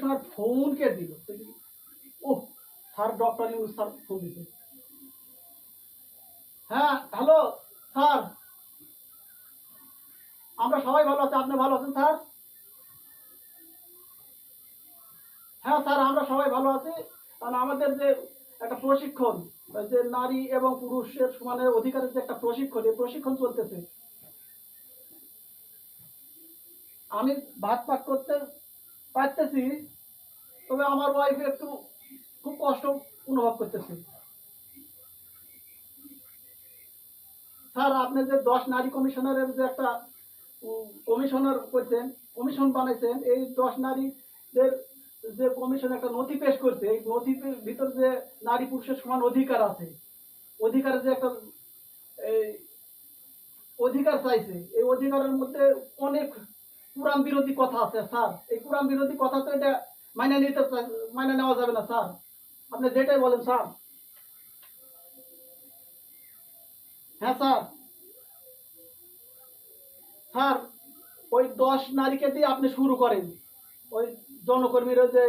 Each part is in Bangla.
কমিশনার ফোন কে দিল? ও sir, doctor Yunus sir phone দিতে। হ্যাঁ, হ্যালো স্যার, আমরা সবাই ভালো আছি। আপনি ভালো আছেন স্যার? হ্যাঁ স্যার, আমরা সবাই ভালো আছি। কারণ আমাদের যে একটা প্রশিক্ষণ, যে নারী এবং পুরুষের সমানের অধিকারের যে একটা প্রশিক্ষণ, এই প্রশিক্ষণ চলতেছে। আমি ভাত পাক করতে পারতেছি, তবে আমার ওয়াইফ একটু খুব কষ্ট অনুভব করতেছে। স্যার, আপনি যে 10 নারী কমিশনারের যে একটা কমিশনার করছেন, কমিশন বানাইছেন, এই 10 নারীদের যে কমিশন একটা নথি পেশ করছে, এই নথির ভিতর যে নারী পুরুষের সমান অধিকার আছে, অধিকারের যে একটা এই অধিকার চাইছে, এই অধিকারের মধ্যে অনেক কোরআন বিরোধী কথা আছে স্যার। এই কোরআন বিরোধী কথা তো এটা মাইনে নেওয়া যাবে না স্যার। আপনি যেটাই বলেন স্যার। হ্যাঁ স্যার। স্যার, ওই 10 নারীকে দিয়ে আপনি শুরু করেন। ওই জনকর্মীরা যে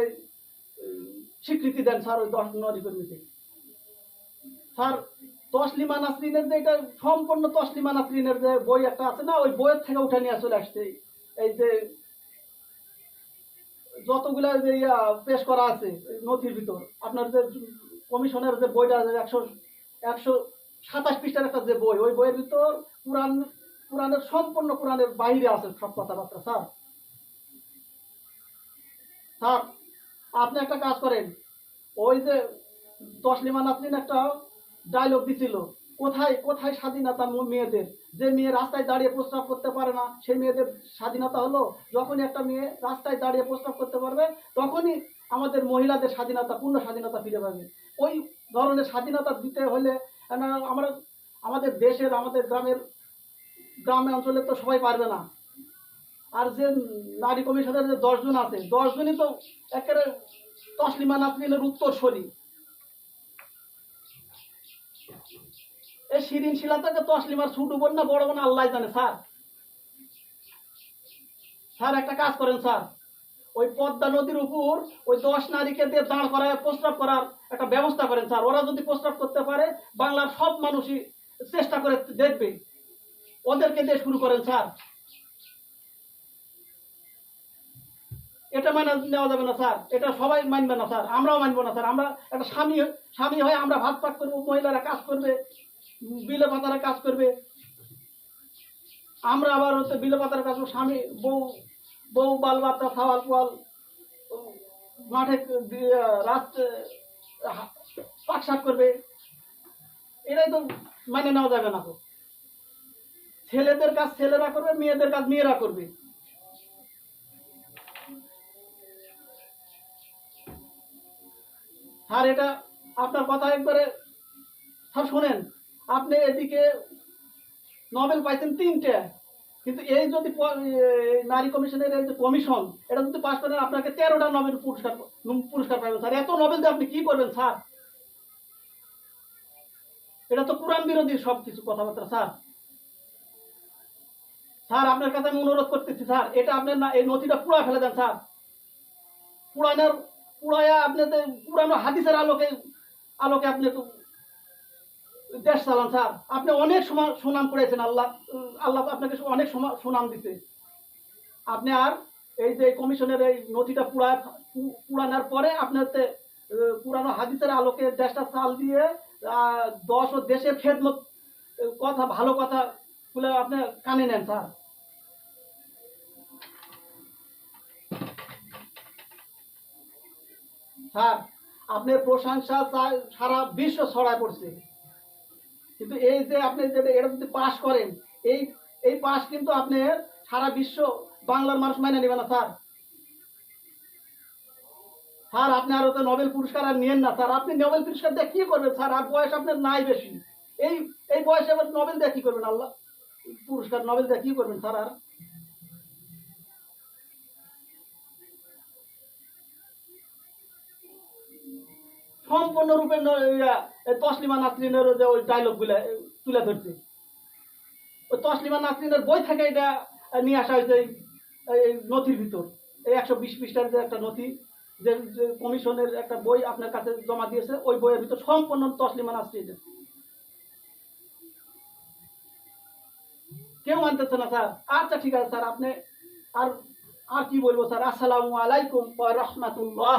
স্বীকৃতি দেন স্যার, ওই 10 নারী কর্মীকে। স্যার, তসলিমা নাসরিনের যে এটা সম্পূর্ণ তসলিমা নাসরিনের যে বই একটা আছে না, ওই বইয়ের থেকে উঠে নিয়ে চলে আসছে। এই যে যতগুলা যে পেশ করা আছে নথির ভিতর, আপনার যে কমিশনের যে বইটা আছে 127 পৃষ্ঠার একটা যে বই, ওই বইয়ের ভিতর কোরআনের সম্পূর্ণ কোরআনের বাইরে আছে সব কথাবার্তা স্যার। স্যার, আপনি একটা কাজ করেন, ওই যে তসলিমা নাসরিন একটা ডায়লগ দিছিল, কোথায় কোথায় স্বাধীনতা মেয়েদের, যে মেয়ে রাস্তায় দাঁড়িয়ে প্রস্রাব করতে পারে না সেই মেয়েদের স্বাধীনতা হলো, যখনই একটা মেয়ে রাস্তায় দাঁড়িয়ে প্রস্রাব করতে পারবে তখনই আমাদের মহিলাদের স্বাধীনতা, পূর্ণ স্বাধীনতা ফিরে পাবে। ওই ধরনের স্বাধীনতা দিতে হলে আমরা আমাদের দেশের, আমাদের গ্রামে অঞ্চলে তো সবাই পারবে না। আর যে নারী কমিশনের যে 10 জন আছে, 10 জনই তো একেবারে তসলিমা নাসরিনের উত্তরসূরি। এই শিরিন শিলা থেকে তসলিমার ছোট বোন না বড় বোন আল্লাহ জানে স্যার। স্যার, একটা কাজ করেন স্যার, ওই পদ্মা নদীর উপর ওই 10 নারীকে দিয়ে দাঁড় করায় প্রস্রাব করার একটা ব্যবস্থা করেন স্যার। ওরা যদি প্রস্রাব করতে পারে, বাংলার সব মানুষই চেষ্টা করে দেখবে। ওদেরকে দিয়ে শুরু করেন স্যার। এটা মানে নেওয়া যাবে না স্যার, এটা সবাই মানবে না স্যার, আমরাও মানবো না স্যার। আমরা একটা স্বামী হয়ে আমরা ভাত পাক করবো, মহিলারা কাজ করবে, বিলে পাতারা কাজ করবে, আমরা আবার হচ্ছে বিলে পাতার কাজ, স্বামী বউ বউ বাল বাচ্চা খাওয়াল পোয়াল মাঠে রাস্তে পাক শাক করবে। এটাই তো মানে নেওয়া যাবে না। ছেলেদের কাজ ছেলেরা করবে, মেয়েদের কাজ মেয়েরা করবে। স্যার, এটা আপনার কথা একবারে স্যার শোনেন, আপনি এদিকে নোবেল পাইছেন 3টে, কিন্তু এই যদি নারী কমিশনের এই যে কমিশন, এটা যদি পাস করেন আপনাকে 13টা নোবেল পুরস্কার পাবেন স্যার। এত নোবেল দিয়ে আপনি কি করবেন স্যার? এটা তো কোরআন বিরোধী সব কিছু কথাবার্তা স্যার। স্যার, আপনার কাছে আমি অনুরোধ করতেছি স্যার, এটা আপনার না, এই নথিটা পুরা ফেলে দেন স্যার। পুরায়া আপনি পুরানো হাদিসের আলোকে আলোকে আপনি দেশ চালান স্যার। আপনি অনেক সুনাম করেছেন, আল্লাহ আল্লাহ আপনাকে অনেক সুনাম দিতে। আপনি আর এই যে কমিশনের এই নথিটা পুরানোর পরে আপনার পুরানো হাদিসের আলোকে দেশটা চাল দিয়ে 10 ও দেশের খেদমত কথা, ভালো কথা গুলো আপনি কানে নেন স্যার। স্যার, আপনার প্রশংসা সারা বিশ্ব ছড়ায় পড়ছে, কিন্তু এই যে আপনি যেটা এটা যদি পাস করেন, এই এই পাস কিন্তু আপনি সারা বিশ্ব বাংলার মানুষ মাইনে নেবে না স্যার। স্যার, আপনি আরো তো নোবেল পুরস্কার আর নিয়েন না স্যার। আপনি নোবেল পুরস্কার দিয়ে কি করবেন স্যার? আর বয়স আপনার নাই বেশি, এই এই বয়সে আবার নোবেল দিয়ে কি করবেন? আল্লাহ পুরস্কার নোবেল দিয়ে কি করবেন স্যার? আর সম্পূর্ণরূপে তসলিমা নাসরিনের যে ওই ডায়লগ গুলা তুলে ধরছে, ওই তসলিমা নাসরিনের বই থেকে এটা নিয়ে আসা হয়েছে এই নথির ভিতর। এই 120 পৃষ্ঠার যে একটা নথি, যে যে কমিশনের একটা বই আপনার কাছে জমা দিয়েছে, ওই বইয়ের ভিতর সম্পূর্ণ তসলিমা নাসরিন। কেউ মানতেছে না স্যার। আচ্ছা ঠিক আছে স্যার, আপনি আর আর কি বলবো স্যার। আসসালামু আলাইকুম ওয়া রাহমাতুল্লাহ।